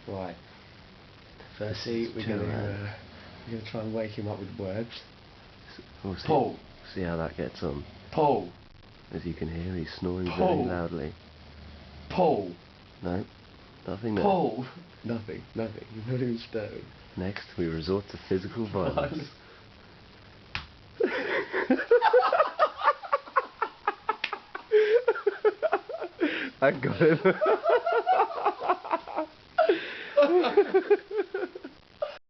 Right. Firstly, we're going to try and wake him up with words. We'll see, Paul. see how that gets on. Paul. As you can hear, he's snoring Paul. very loudly. Paul. No, nothing there. Paul. Nothing. Not even stirring. Next, we resort to physical violence. I got him.